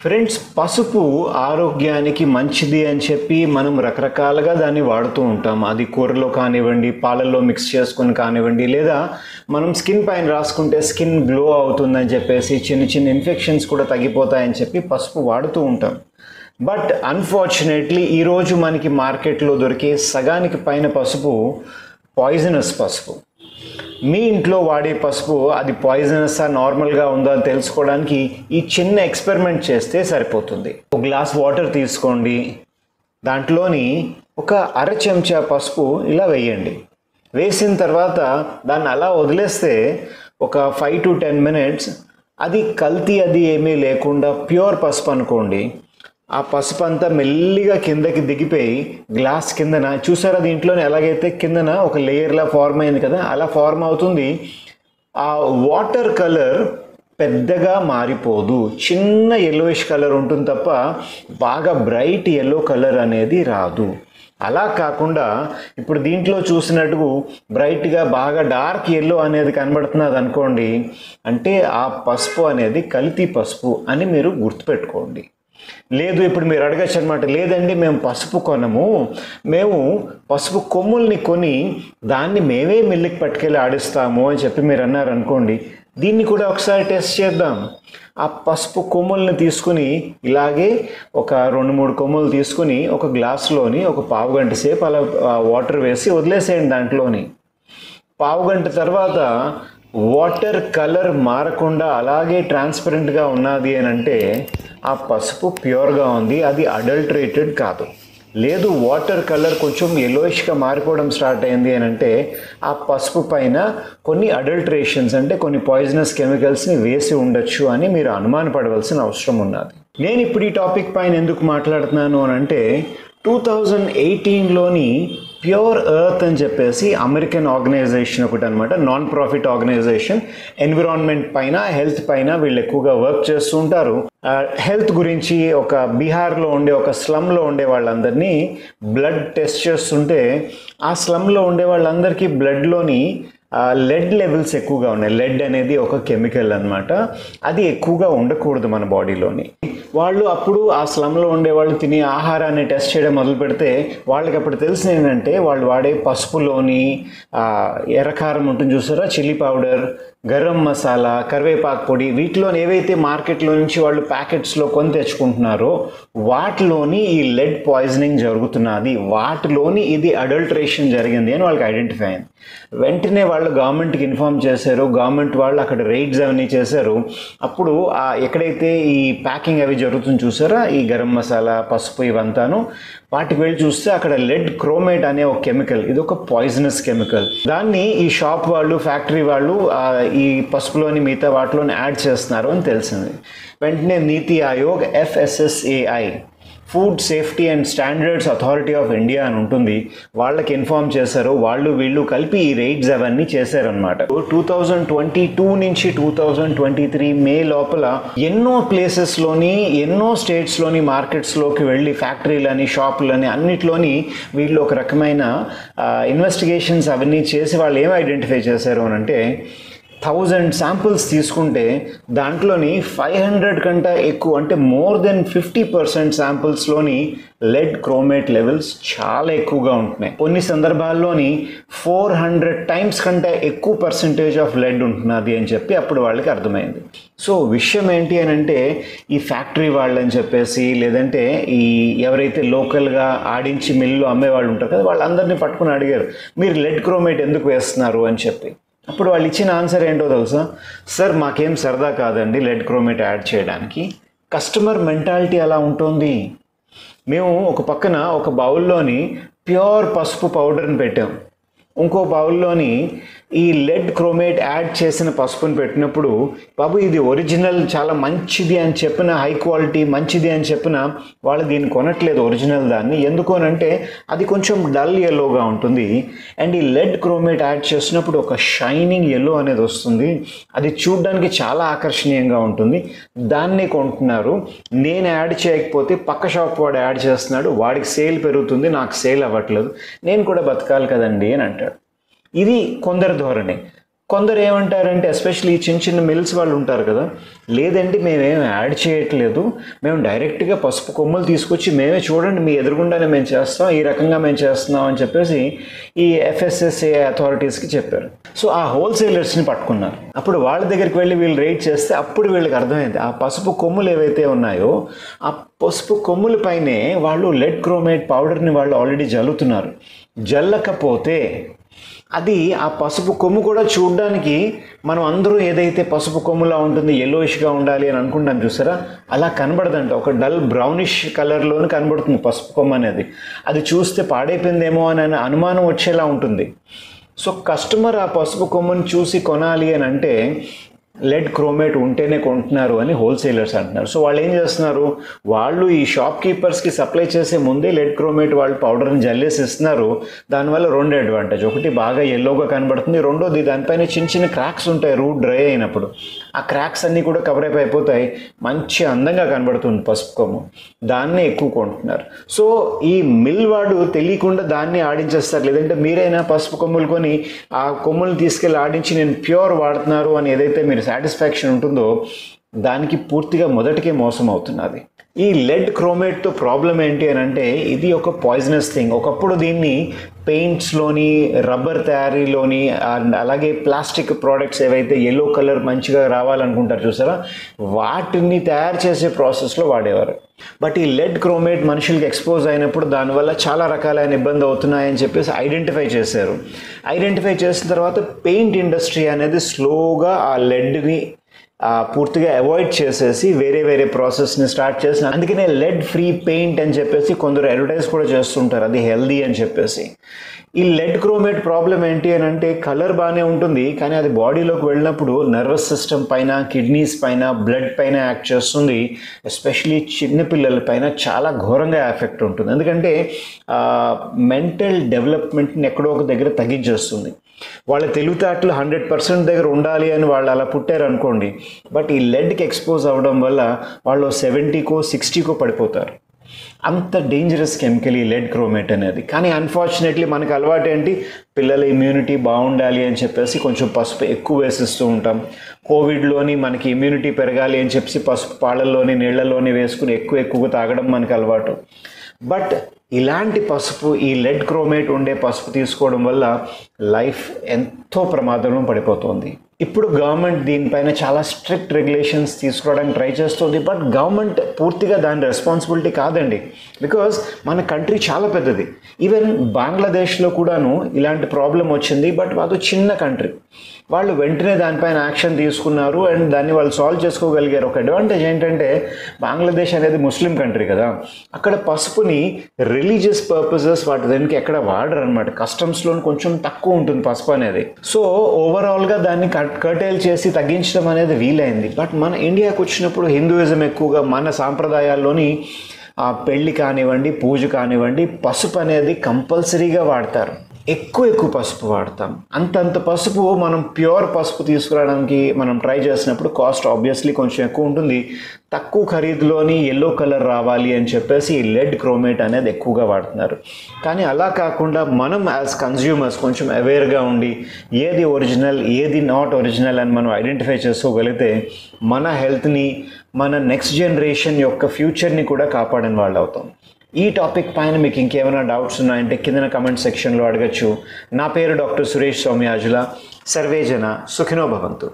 Friends, పసుపు ఆరోగ్యానికి మంచిది అని చెప్పి మనం రకరకాలుగా దాన్ని వాడుతూ ఉంటాం. అది కూరలో కానివ్వండి, పాలల్లో మిక్స్ చేసుకొని కానివ్వండి, లేదా మనం స్కిన్ పైన రాసుకుంటే స్కిన్ గ్లో అవుతుందని చెప్పేసి చిన్న చిన్న ఇన్ఫెక్షన్స్ కూడా తగ్గిపోతాయని చెప్పి పసుపు వాడుతూ ఉంటాం. బట్ అన్ఫార్చునేట్లీ ఈరోజు మనకి మార్కెట్లో దొరికే సగానికి పైన పసుపు పాయిజనస్ పసుపు. మీ ఇంట్లో వాడే పసుపు అది పాయిజనస్సా నార్మల్గా ఉందో అని తెలుసుకోవడానికి ఈ చిన్న ఎక్స్పెరిమెంట్ చేస్తే సరిపోతుంది. ఒక గ్లాస్ వాటర్ తీసుకోండి, దాంట్లోని ఒక అర చెంచా పసుపు ఇలా వేయండి. వేసిన తర్వాత దాన్ని అలా వదిలేస్తే ఒక 5 to 10 minutes అది కల్తీ అది ఏమీ లేకుండా ప్యూర్ పసుపు అనుకోండి. ఆ పసుపు అంతా మెల్లిగా కిందకి దిగిపోయి గ్లాస్ కిందన చూసారా, దీంట్లోనే ఎలాగైతే కిందన ఒక లేయర్లా ఫార్మ్ అయింది కదా, అలా ఫార్మ్ అవుతుంది. ఆ వాటర్ కలర్ పెద్దగా మారిపోదు, చిన్న ఎల్లోయిష్ కలర్ ఉంటుంది తప్ప బాగా బ్రైట్ ఎల్లో కలర్ అనేది రాదు. అలా కాకుండా ఇప్పుడు దీంట్లో చూసినట్టు బ్రైట్గా బాగా డార్క్ ఎల్లో అనేది కనబడుతున్నది అనుకోండి, అంటే ఆ పసుపు అనేది కల్తీ పసుపు అని మీరు గుర్తుపెట్టుకోండి. లేదు, ఇప్పుడు మీరు అడగచ్చు అనమాట, లేదండి మేము పసుపు కొనము, మేము పసుపు కొమ్ముల్ని కొని దాన్ని మేమే మిల్లుకి పట్టుకెళ్ళి ఆడిస్తాము అని చెప్పి మీరు అన్నారు అనుకోండి. దీన్ని కూడా ఒకసారి టెస్ట్ చేద్దాం. ఆ పసుపు కొమ్ముల్ని తీసుకుని ఇలాగే ఒక 2-3 కొమ్ములు తీసుకుని ఒక గ్లాసులోని ఒక పావుగంట సేపు అలా వాటర్ వేసి వదిలేసేయండి. దాంట్లోని పావుగంట తర్వాత వాటర్ కలర్ మారకుండా అలాగే ట్రాన్స్పరెంట్గా ఉన్నది అని అంటే ఆ పసుపు ప్యూర్గా ఉంది, అది అడల్టరేటెడ్ కాదు. లేదు, వాటర్ కలర్ కొంచెం ఎల్లోయిష్గా మారిపోవడం స్టార్ట్ అయింది అని అంటే ఆ పసుపు పైన కొన్ని అడల్టరేషన్స్ అంటే కొన్ని పాయిజనస్ కెమికల్స్ని వేసి ఉండొచ్చు అని మీరు అనుమానపడవలసిన అవసరం ఉన్నది. నేను ఇప్పుడు ఈ టాపిక్ పైన ఎందుకు మాట్లాడుతున్నాను అని అంటే 2018లోని ప్యూర్ ఎర్త్ అని చెప్పేసి అమెరికన్ ఆర్గనైజేషన్ ఒకటి అనమాట, నాన్ ప్రాఫిట్ ఆర్గనైజేషన్. ఎన్విరాన్మెంట్ పైన, హెల్త్ పైన వీళ్ళు ఎక్కువగా వర్క్ చేస్తూ ఉంటారు. హెల్త్ గురించి ఒక బీహార్లో ఉండే ఒక స్లమ్లో ఉండే వాళ్ళందరినీ బ్లడ్ టెస్ట్ చేస్తుంటే ఆ స్లమ్లో ఉండే వాళ్ళందరికీ బ్లడ్లోని లెడ్ లెవెల్స్ ఎక్కువగా ఉన్నాయి. లెడ్ అనేది ఒక కెమికల్ అనమాట, అది ఎక్కువగా ఉండకూడదు మన బాడీలోని. వాళ్ళు అప్పుడు ఆ స్లమ్లో ఉండేవాళ్ళు తినే ఆహారాన్ని టెస్ట్ చేయడం మొదలు పెడితే వాళ్ళకి అప్పుడు తెలిసింది ఏంటంటే వాళ్ళు వాడే పసుపులోని ఎర్రకారం ఉంటుంది చూసారా, చిల్లీ పౌడర్, గరం మసాలా, కరివేపాకు పొడి, వీటిలోని ఏవైతే మార్కెట్లో నుంచి వాళ్ళు ప్యాకెట్స్లో కొని తెచ్చుకుంటున్నారో వాటిలోని ఈ లెడ్ పాయిజనింగ్ జరుగుతున్నది, వాటిలోని ఇది అడల్టరేషన్ జరిగింది అని వాళ్ళకి ఐడెంటిఫై అయింది. వెంటనే వాళ్ళు గవర్నమెంట్కి ఇన్ఫార్మ్ చేశారు. గవర్నమెంట్ వాళ్ళు అక్కడ రైడ్స్ అవన్నీ చేశారు. అప్పుడు ఎక్కడైతే ఈ ప్యాకింగ్ అవి జరుగుతుంది చూసారా, ఈ గరం మసాలా, పసుపు ఇవంతాను, వాటికి వెళ్ళి చూస్తే అక్కడ లెడ్ క్రోమేట్ అనే ఒక కెమికల్, ఇది ఒక పాయిజనస్ కెమికల్. దాన్ని ఈ షాప్ వాళ్ళు, ఫ్యాక్టరీ వాళ్ళు ఈ పసుపులోని మిగతా వాటిలోని యాడ్ చేస్తున్నారు అని తెలిసింది. వెంటనే నీతి Aayog, FSSAI, food safety and standards authority of India అని ఉంటుంది, వాళ్ళకి ఇన్ఫార్మ్ చేశారు. వీళ్ళు కలిపి ఈ రైడ్స్ అవన్నీ చేశారనమాట. 2022 నుంచి 2023 మే లోపల ఎన్నో ప్లేసెస్లోని, ఎన్నో స్టేట్స్లోని మార్కెట్స్లోకి వెళ్ళి ఫ్యాక్టరీలని, షాపులని అన్నిట్లోని వీళ్ళు ఒక రకమైన ఇన్వెస్టిగేషన్స్ అవన్నీ చేసి వాళ్ళు ఏం ఐడెంటిఫై చేశారు అని అంటే 1000 శాంపుల్స్ తీసుకుంటే దాంట్లోని 500 కంటే ఎక్కువ అంటే మోర్ దెన్ 50% శాంపుల్స్లోని లెడ్ క్రోమేట్ లెవెల్స్ చాలా ఎక్కువగా ఉంటున్నాయి. కొన్ని సందర్భాల్లోని 400 times కంటే ఎక్కువ పర్సంటేజ్ ఆఫ్ లెడ్ ఉంటున్నది అని చెప్పి అప్పుడు వాళ్ళకి అర్థమైంది. సో విషయం ఏంటి అని అంటే ఈ ఫ్యాక్టరీ వాళ్ళని చెప్పేసి, లేదంటే ఈ ఎవరైతే లోకల్గా ఆడించి మిల్లు అమ్మేవాళ్ళు ఉంటారు కదా, వాళ్ళందరినీ పట్టుకుని అడిగారు, మీరు లెడ్ క్రోమేట్ ఎందుకు వేస్తున్నారు అని చెప్పి. అప్పుడు వాళ్ళు ఇచ్చిన ఆన్సర్ ఏంటో తెలుసా, సార్ మాకేం సరదా కాదండి లెడ్ క్రోమేట్ యాడ్ చేయడానికి, కస్టమర్ మెంటాలిటీ అలా ఉంటుంది. మేము ఒక పక్కన ఒక బౌల్లోని ప్యూర్ పసుపు పౌడర్ని పెట్టాం, ఇంకో బౌల్లోని ఈ లెడ్ క్రోమేట్ యాడ్ చేసిన పసుపుని పెట్టినప్పుడు బాబు ఇది ఒరిజినల్ చాలా మంచిది అని చెప్పిన, హై క్వాలిటీ మంచిది అని చెప్పిన వాళ్ళు దీన్ని కొనట్లేదు ఒరిజినల్ దాన్ని. ఎందుకు అంటే అది కొంచెం డల్ ఎల్లోగా ఉంటుంది, అండ్ ఈ లెడ్ క్రోమేట్ యాడ్ చేసినప్పుడు ఒక షైనింగ్ ఎల్లో అనేది వస్తుంది, అది చూడడానికి చాలా ఆకర్షణీయంగా ఉంటుంది, దాన్నే కొంటున్నారు. నేను యాడ్ చేయకపోతే పక్క షాప్ వాడు యాడ్ చేస్తున్నాడు, వాడికి సేల్ పెరుగుతుంది, నాకు సేల్ అవ్వట్లేదు, నేను కూడా బతకాలి కదండి అని అంటాడు. ఇది కొందరి ధోరణి. కొందరు ఏమంటారంటే ఎస్పెషల్లీ చిన్న చిన్న మిల్స్ వాళ్ళు ఉంటారు కదా, లేదండి మేమేం యాడ్ చేయట్లేదు, మేము డైరెక్ట్గా పసుపు కొమ్ములు తీసుకొచ్చి మేమే చూడండి మీ ఎదురుగుండానే మేము చేస్తాం, ఈ రకంగా మేము చేస్తున్నాం అని చెప్పేసి ఈ FSSA అథారిటీస్కి చెప్పారు. సో ఆ హోల్సేలర్స్ని పట్టుకున్నారు. అప్పుడు వాళ్ళ దగ్గరికి వెళ్ళి వీళ్ళు రేట్ చేస్తే అప్పుడు వీళ్ళకి అర్థమైంది ఆ పసుపు కొమ్ములు ఏవైతే ఉన్నాయో ఆ పసుపు కొమ్ముల పైనే వాళ్ళు లెడ్ క్రోమేట్ పౌడర్ని వాళ్ళు ఆల్రెడీ జల్లుతున్నారు. జల్లకపోతే అది ఆ పసుపు కొమ్ము కూడా చూడడానికి మనం అందరూ ఏదైతే పసుపు కొమ్ములా ఉంటుంది ఎల్లోయిష్గా ఉండాలి అని అనుకుంటాం చూసారా, అలా కనబడదంట. ఒక డల్ బ్రౌనిష్ కలర్లోనే కనబడుతుంది పసుపు కొమ్ము అనేది. అది చూస్తే పాడైపోయిందేమో అని అనుమానం వచ్చేలా ఉంటుంది. సో కస్టమర్ ఆ పసుపు కొమ్ముని చూసి కొనాలి అని అంటే లెడ్ క్రోమేట్ ఉంటేనే కొంటున్నారు అని హోల్సేలర్స్ అంటున్నారు. సో వాళ్ళు ఏం చేస్తున్నారు, వాళ్ళు ఈ షాప్ కీపర్స్కి సప్లై చేసే ముందే లెడ్ క్రోమేట్ వాళ్ళు పౌడర్ని జల్లేసి ఇస్తున్నారు. దానివల్ల రెండు అడ్వాంటేజ్, ఒకటి బాగా ఎల్లోగా కనబడుతుంది, రెండోది దానిపైన చిన్న చిన్న క్రాక్స్ ఉంటాయి రూట్ డ్రై అయినప్పుడు, ఆ క్రాక్స్ అన్నీ కూడా కవర్ అయిపోతాయి, మంచి అందంగా కనబడుతుంది పసుపు కొమ్ము, దాన్నే ఎక్కువ కొంటున్నారు. సో ఈ మిల్ వాడు తెలియకుండా దాన్ని ఆడించేస్తారు. లేదంటే మీరైనా పసుపు కొమ్ములు కొని ఆ కొమ్ములు తీసుకెళ్ళి ఆడించి నేను ప్యూర్ వాడుతున్నారు అని ఏదైతే మీరు సాటిస్ఫాక్షన్ ఉంటుందో దానికి పూర్తిగా మొదటికే మోసం అవుతున్నది. ఈ లెడ్ క్రోమేట్తో ప్రాబ్లం ఏంటి అని అంటే ఇది ఒక పాయిజనస్ థింగ్. ఒకప్పుడు దీన్ని పెయింట్స్లోని, రబ్బర్ తయారీలోని, అలాగే ప్లాస్టిక్ ప్రోడక్ట్స్ ఏవైతే ఎల్లో కలర్ మంచిగా రావాలనుకుంటారు చూసారా, వాటిని తయారు చేసే ప్రాసెస్లో వాడేవారు. బట్ ఈ లెడ్ క్రోమేట్ మనుషులకి ఎక్స్పోజ్ అయినప్పుడు దానివల్ల చాలా రకాలైన ఇబ్బంది అవుతున్నాయని చెప్పేసి ఐడెంటిఫై చేశారు. ఐడెంటిఫై చేసిన తర్వాత పెయింట్ ఇండస్ట్రీ అనేది స్లోగా ఆ లెడ్ని పూర్తిగా అవాయిడ్ చేసేసి వేరే వేరే ప్రాసెస్ని స్టార్ట్ చేసిన. అందుకనే లెడ్ ఫ్రీ పెయింట్ అని చెప్పేసి కొందరు అడ్వర్టైజ్ కూడా చేస్తుంటారు, అది హెల్దీ అని చెప్పేసి. ఈ లెడ్ క్రోమేట్ ప్రాబ్లం ఏంటి అని అంటే కలర్ బాగానే ఉంటుంది, కానీ అది బాడీలోకి వెళ్ళినప్పుడు నర్వస్ సిస్టమ్ పైన, కిడ్నీస్ పైన, బ్లడ్ పైన యాక్ట్ చేస్తుంది. ఎస్పెషలీ చిన్నపిల్లల పైన చాలా ఘోరంగా ఎఫెక్ట్ ఉంటుంది. ఎందుకంటే మెంటల్ డెవలప్మెంట్ని ఎక్కడో ఒక దగ్గర తగ్గించేస్తుంది. వాళ్ళ తెలివితేటలు 100% దగ్గర ఉండాలి అని వాళ్ళు అలా పుట్టారు అనుకోండి, బట్ ఈ లెడ్కి ఎక్స్పోజ్ అవ్వడం వల్ల వాళ్ళు 70కో 60కో పడిపోతారు. అంత డేంజరస్ కెమికల్ ఈ లెడ్ క్రోమేట్ అనేది. కానీ అన్ఫార్చునేట్లీ మనకు అలవాటు ఏంటి, పిల్లల ఇమ్యూనిటీ బాగుండాలి అని చెప్పేసి కొంచెం పసుపు ఎక్కువ వేసిస్తూ ఉంటాం. కోవిడ్లోని మనకి ఇమ్యూనిటీ పెరగాలి అని చెప్పేసి పసుపు పాలల్లోని, నీళ్లలోని వేసుకుని ఎక్కువగా తాగడం మనకు అలవాటు. బట్ ఇలాంటి పసుపు, ఈ లెడ్ క్రోమేట్ ఉండే పసుపు తీసుకోవడం వల్ల లైఫ్ ఎంతో ప్రమాదంలో పడిపోతుంది. ఇప్పుడు గవర్నమెంట్ దీనిపైన చాలా స్ట్రిక్ట్ రెగ్యులేషన్స్ తీసుకురావడానికి ట్రై చేస్తుంది. బట్ గవర్నమెంట్ పూర్తిగా దాని రెస్పాన్సిబిలిటీ కాదండి, బికాజ్ మన కంట్రీ చాలా పెద్దది. ఈవెన్ బంగ్లాదేశ్లో కూడాను ఇలాంటి ప్రాబ్లం వచ్చింది, బట్ అది చిన్న కంట్రీ. వాళ్ళు వెంటనే దానిపైన యాక్షన్ తీసుకున్నారు అండ్ దాన్ని వాళ్ళు సాల్వ్ చేసుకోగలిగారు. ఒక అడ్వాంటేజ్ ఏంటంటే బంగ్లాదేశ్ అనేది ముస్లిం కంట్రీ కదా, అక్కడ పసుపుని రిలీజియస్ పర్పసెస్ వాటి దానికి ఎక్కడ వాడరు అనమాట. కస్టమ్స్లో కొంచెం తక్కువ ఉంటుంది పసుపు అనేది. సో ఓవరాల్గా దాన్ని కర్టైల్ చేసి తగ్గించడం అనేది వీలైంది. బట్ మన ఇండియాకు వచ్చినప్పుడు హిందూయిజం ఎక్కువగా, మన సాంప్రదాయాల్లోని పెళ్ళి కానివ్వండి, పూజ కానివ్వండి, పసుపు అనేది కంపల్సరీగా వాడతారు. ఎక్కువ పసుపు వాడతాం. అంతంత పసుపు మనం ప్యూర్ పసుపు తీసుకురావడానికి మనం ట్రై చేసినప్పుడు కాస్ట్ ఆబ్వియస్లీ కొంచెం ఎక్కువ ఉంటుంది. తక్కువ ఖరీదులోని ఎల్లో కలర్ రావాలి అని చెప్పేసి లెడ్ క్రోమేట్ అనేది ఎక్కువగా వాడుతున్నారు. కానీ అలా కాకుండా మనం యాజ్ కన్జ్యూమర్స్ కొంచెం అవేర్గా ఉండి ఏది ఒరిజినల్, ఏది నాట్ ఒరిజినల్ అని మనం ఐడెంటిఫై చేసుకోగలిగితే మన హెల్త్ని, మన నెక్స్ట్ జనరేషన్ యొక్క ఫ్యూచర్ని కూడా కాపాడని వాళ్ళు అవుతాం. ఈ టాపిక్ పైన మీకు ఇంకేమైనా డౌట్స్ ఉన్నాయంటే కింద కమెంట్ సెక్షన్లో అడగచ్చు. నా పేరు డాక్టర్ సురేష్ సౌమ్యాజుల. సర్వే జన సుఖినో భవంతు.